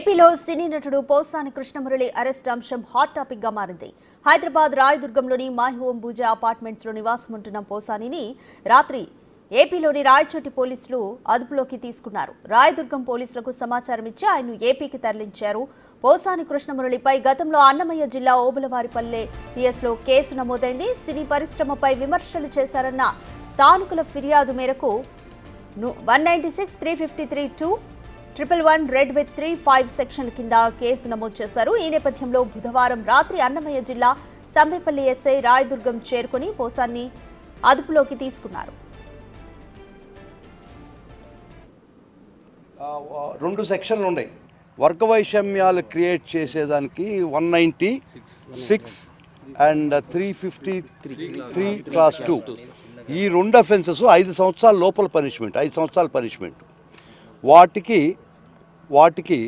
ఏపీలో సినీ నటుడు పోసాని కృష్ణమురళి అరెస్ట్ అంశం హాట్ టాపిక్ గా మారింది. హైదరాబాద్ రాయదుర్గంలోని మై హోమ్ భూజా అపార్ట్మెంట్స్ లో నివాసం ఉంటున్న పోసానిని రాత్రి ఏపీలోని రాయచోటి పోలీసులు అదుపులోకి తీసుకున్నారు. రాయదుర్గం పోలీసులకు సమాచారం ఇచ్చి ఆయన్ను ఏపీకి తరలించారు. పోసాని కృష్ణమురళిపై గతంలో అన్నమయ్య జిల్లా ఓబులవారిపల్లె పిఎస్లో కేసు నమోదైంది. సినీ పరిశ్రమపై విమర్శలు చేశారన్న స్థానికుల ఫిర్యాదు మేరకు 196, 353(2) 111 రెడ్ విత్ 35 సెక్షన్ల కింద కేసు నమోదు చేశారు. ఈ నేపథ్యంలో బుధవారం రాత్రి అన్నమయ్య జిల్లా సంబేపల్లి ఎస్ఐ రాయదుర్గం చేరుకుని పోసాన్ని అదుపులోకి తీసుకున్నారు. రెండు సెక్షన్లు ఉన్నాయి. వర్గ వైషమ్యాలు క్రియేట్ చేసేదానికి 196 అండ్ 353 క్లాస్ 2 ఈ రెండు అఫెన్సెస్ 5 సంవత్సరాల లోపల పనిష్మెంట్, 5 సంవత్సరాల పనిష్మెంట్. వాటికి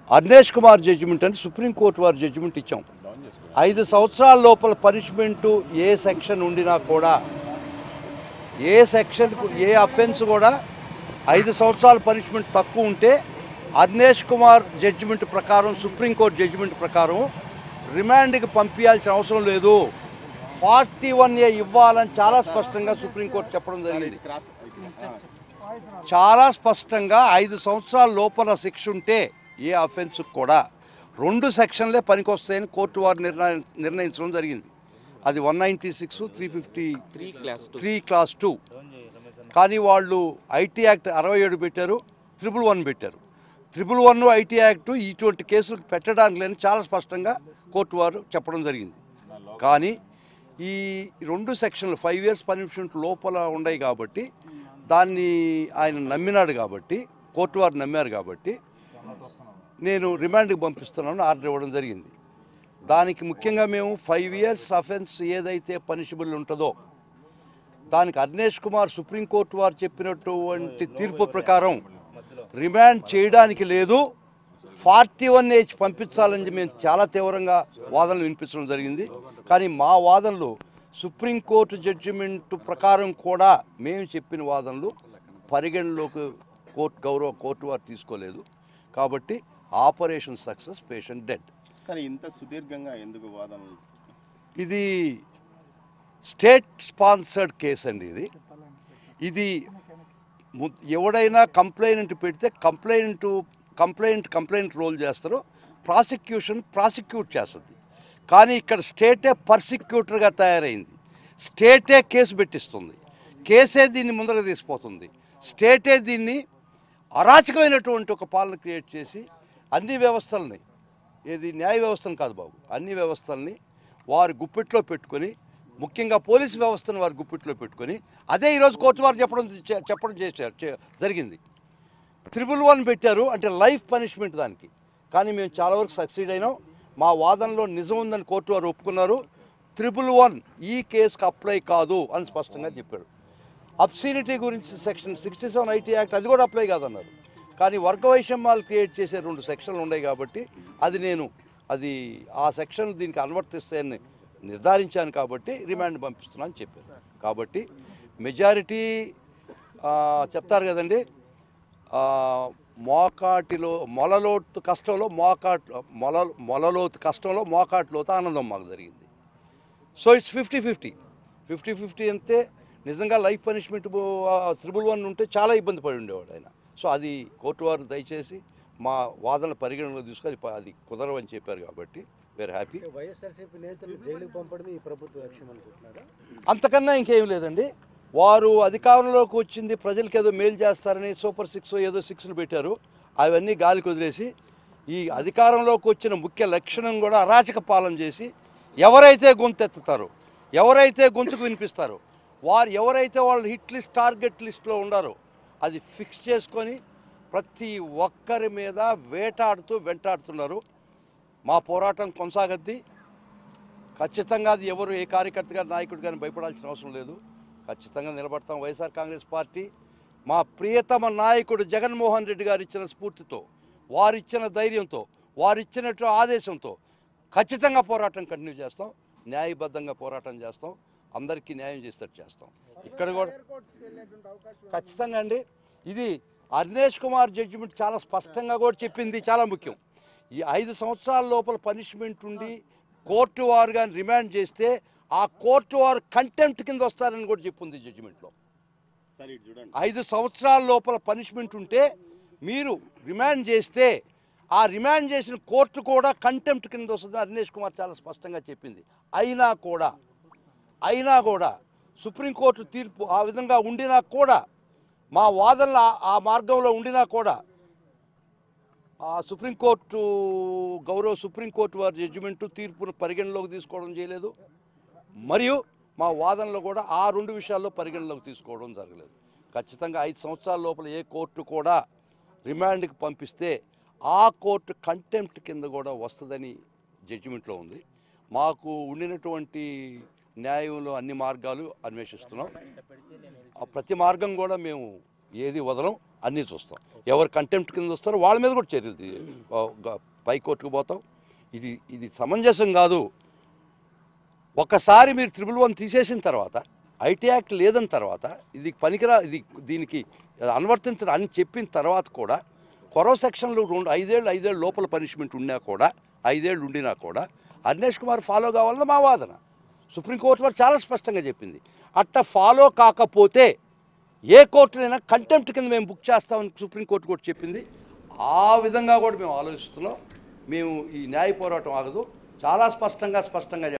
అర్నేష్ కుమార్ జడ్జిమెంట్ అని సుప్రీంకోర్టు వారి జడ్జిమెంట్ ఇచ్చాం. 5 సంవత్సరాల లోపల పనిష్మెంటు ఏ సెక్షన్ ఉండినా కూడా, ఏ సెక్షన్కు ఏ అఫెన్స్ కూడా 5 సంవత్సరాల పనిష్మెంట్ తక్కువ ఉంటే అర్నేష్ కుమార్ జడ్జిమెంట్ ప్రకారం, సుప్రీంకోర్టు జడ్జిమెంట్ ప్రకారం రిమాండ్కి పంపించాల్సిన అవసరం లేదు, 41A ఇవ్వాలని చాలా స్పష్టంగా సుప్రీంకోర్టు చెప్పడం జరిగింది. చాలా స్పష్టంగా 5 సంవత్సరాల లోపల శిక్ష ఉంటే ఏ అఫెన్స్కి కూడా 2 సెక్షన్లే పనికొస్తాయని కోర్టు వారు నిర్ణయించడం జరిగింది. అది 196, 353 క్లాస్ 2. కానీ వాళ్ళు ఐటీ యాక్ట్ 67 పెట్టారు, 111 పెట్టారు. 111 ఐటీ యాక్ట్ ఇటువంటి కేసులు పెట్టడానికి లేని చాలా స్పష్టంగా కోర్టు వారు చెప్పడం జరిగింది. కానీ ఈ 2 సెక్షన్లు 5 years పనిష్మెంట్ లోపల ఉన్నాయి కాబట్టి, దాన్ని ఆయన నమ్మినాడు కాబట్టి, కోర్టు వారు నమ్మారు కాబట్టి నేను రిమాండ్కి పంపిస్తున్నాను ఆర్డర్ ఇవ్వడం జరిగింది. దానికి ముఖ్యంగా మేము 5 years అఫెన్స్ ఏదైతే పనిషబుల్ ఉంటుందో దానికి అర్నేష్ కుమార్ సుప్రీంకోర్టు వారు చెప్పినటువంటి తీర్పు ప్రకారం రిమాండ్ చేయడానికి లేదు, 41A పంపించాలని మేము చాలా తీవ్రంగా వాదనలు వినిపించడం జరిగింది. కానీ మా వాదనలు సుప్రీంకోర్టు జడ్జిమెంట్ ప్రకారం కూడా మేము చెప్పిన వాదనలు పరిగణలోకి కోర్టు వారు తీసుకోలేదు. కాబట్టి ఆపరేషన్ సక్సెస్, పేషెంట్ డెడ్. కానీ ఇంత సుదీర్ఘంగా ఎందుకు వాదనలు? ఇది స్టేట్ స్పాన్సర్డ్ కేసు అండి. ఇది ఎవడైనా కంప్లైంట్ పెడితే కంప్లైంట్ రోల్ చేస్తారు, ప్రాసిక్యూట్ చేస్తుంది. కానీ ఇక్కడ స్టేటే పర్సిక్యూటర్గా తయారైంది. స్టేటే కేసు పెట్టిస్తుంది, కేసే దీన్ని ముందరకు తీసిపోతుంది. స్టేటే దీన్ని అరాచకమైనటువంటి ఒక పాలన క్రియేట్ చేసి అన్ని వ్యవస్థల్ని, ఏది న్యాయ వ్యవస్థను కాదు బాబు, అన్ని వ్యవస్థల్ని వారి గుప్పిట్లో పెట్టుకొని, ముఖ్యంగా పోలీసు వ్యవస్థను వారి గుప్పిట్లో పెట్టుకొని, అదే ఈరోజు కోర్టు వారు చెప్పడం జరిగింది. 111 పెట్టారు అంటే లైఫ్ పనిష్మెంట్ దానికి. కానీ మేము చాలా వరకు సక్సీడ్ అయినాం. మా వాదనలో నిజం ఉందని కోర్టు వారు ఒప్పుకున్నారు. 111 ఈ కేసుకు అప్లై కాదు అని స్పష్టంగా చెప్పారు. అబ్సీనిటీ గురించి సెక్షన్ 67 ఐటీ యాక్ట్ అది కూడా అప్లై కాదన్నారు. కానీ వర్గ వైషమ్యాలు క్రియేట్ చేసే 2 సెక్షన్లు ఉన్నాయి కాబట్టి అది ఆ సెక్షన్ దీనికి అనువర్తిస్తాయని నిర్ధారించాను కాబట్టి రిమాండ్ పంపిస్తున్నాను అని చెప్పారు. కాబట్టి మెజారిటీ చెప్తారు కదండి, మోకాటిలో మొలలోతు కష్టంలో మొలలోతు కష్టంలో మోకాటిలోతు ఆనందం మాకు జరిగింది. సో ఇట్స్ 50-50 అంటే నిజంగా లైఫ్ పనిష్మెంట్ 111 ఉంటే చాలా ఇబ్బంది పడి ఉండేవాడు ఆయన. సో అది కోర్టు వారు దయచేసి మా వాదనలు పరిగణనలో తీసుకొని అది కుదరవని చెప్పారు కాబట్టి వేర్ హ్యాపీ. వైఎస్ఆర్సీపీ నేతలు జైలుకు పంపడం ఈ ప్రభుత్వ లక్ష్యం అనుకుంటున్నారా? అంతకన్నా ఇంకేం లేదండి. వారు అధికారంలోకి వచ్చింది ప్రజలకు ఏదో మేలు చేస్తారని సూపర్ 6 ఏదో 6లు పెట్టారు. అవన్నీ గాలికి వదిలేసి ఈ అధికారంలోకి వచ్చిన ముఖ్య లక్షణం కూడా అరాచక పాలన చేసి ఎవరైతే గొంతెత్తుతారో, ఎవరైతే గొంతుకు వినిపిస్తారో, ఎవరైతే వాళ్ళ హిట్ లిస్ట్, టార్గెట్ లిస్ట్లో ఉండారో అది ఫిక్స్ చేసుకొని ప్రతి ఒక్కరి మీద వెంటాడుతున్నారు. మా పోరాటం కొనసాగద్ది. ఖచ్చితంగా అది ఎవరు ఏ కార్యకర్త గారి నాయకుడు కానీ భయపడాల్సిన అవసరం లేదు. ఖచ్చితంగా నిలబడతాం. వైఎస్ఆర్ కాంగ్రెస్ పార్టీ మా ప్రియతమ నాయకుడు జగన్మోహన్ రెడ్డి గారు ఇచ్చిన స్ఫూర్తితో, వారిచ్చిన ధైర్యంతో, వారిచ్చినట్టు ఆదేశంతో ఖచ్చితంగా పోరాటం కంటిన్యూ చేస్తాం. న్యాయబద్ధంగా పోరాటం చేస్తాం. అందరికీ న్యాయం చేసేటట్టు చేస్తాం. ఇక్కడ కూడా ఖచ్చితంగా అండి. ఇది అర్నేష్ కుమార్ జడ్జిమెంట్ చాలా స్పష్టంగా కూడా చెప్పింది, చాలా ముఖ్యం. ఈ 5 సంవత్సరాల లోపల పనిష్మెంట్ ఉండి కోర్టు వారు కానీ రిమాండ్ చేస్తే ఆ కోర్టు వారు కంటెంప్ట్ కింద వస్తారని కూడా చెప్పింది జడ్జిమెంట్లో. సార్ ఇటు చూడండి, 5 సంవత్సరాల లోపల పనిష్మెంట్ ఉంటే మీరు రిమాండ్ చేస్తే ఆ రిమాండ్ చేసిన కోర్టు కూడా కంటెంప్ట్ కింద వస్తుంది అర్నేష్ కుమార్ చాలా స్పష్టంగా చెప్పింది. అయినా కూడా సుప్రీంకోర్టు తీర్పు ఆ విధంగా ఉండినా కూడా, మా వాదనలు ఆ మార్గంలో ఉండినా కూడా ఆ సుప్రీంకోర్టు వారి జడ్జిమెంటు తీర్పును పరిగణలోకి తీసుకోవడం చేయలేదు. మరియు మా వాదనలో కూడా ఆ 2 విషయాల్లో పరిగణలోకి తీసుకోవడం జరగలేదు. ఖచ్చితంగా 5 సంవత్సరాల లోపల ఏ కోర్టు కూడా రిమాండ్కి పంపిస్తే ఆ కోర్టు కంటెంప్ట్ కింద కూడా వస్తుందని జడ్జిమెంట్లో ఉంది. మాకు ఉండినటువంటి న్యాయంలో అన్ని మార్గాలు అన్వేషిస్తున్నాం. ప్రతి మార్గం కూడా మేము ఏది వదలం, అన్నీ చూస్తాం. ఎవరు కంటెంప్ట్ కింద వస్తారో వాళ్ళ మీద కూడా చర్యలు పైకోర్టుకు పోతాం. ఇది సమంజసం కాదు. ఒకసారి మీరు 111 తీసేసిన తర్వాత, ఐటీ యాక్ట్ లేదని తర్వాత, ఇది దీనికి అనువర్తించడం అని చెప్పిన తర్వాత కూడా కొరవ సెక్షన్లు 5 ఏళ్ళు లోపల పనిష్మెంట్ ఉన్నా కూడా, 5 ఏళ్ళు ఉండినా కూడా అర్నేష్ కుమార్ ఫాలో కావాలని మా వాదన. సుప్రీంకోర్టు వారు చాలా స్పష్టంగా చెప్పింది. అట్ట ఫాలో కాకపోతే ఏ కోర్టునైనా కంటెంప్ట్ కింద మేము బుక్ చేస్తామని సుప్రీంకోర్టు కూడా చెప్పింది. ఆ విధంగా కూడా మేము ఆలోచిస్తున్నాం. మేము ఈ న్యాయ పోరాటం ఆగదు. చాలా స్పష్టంగా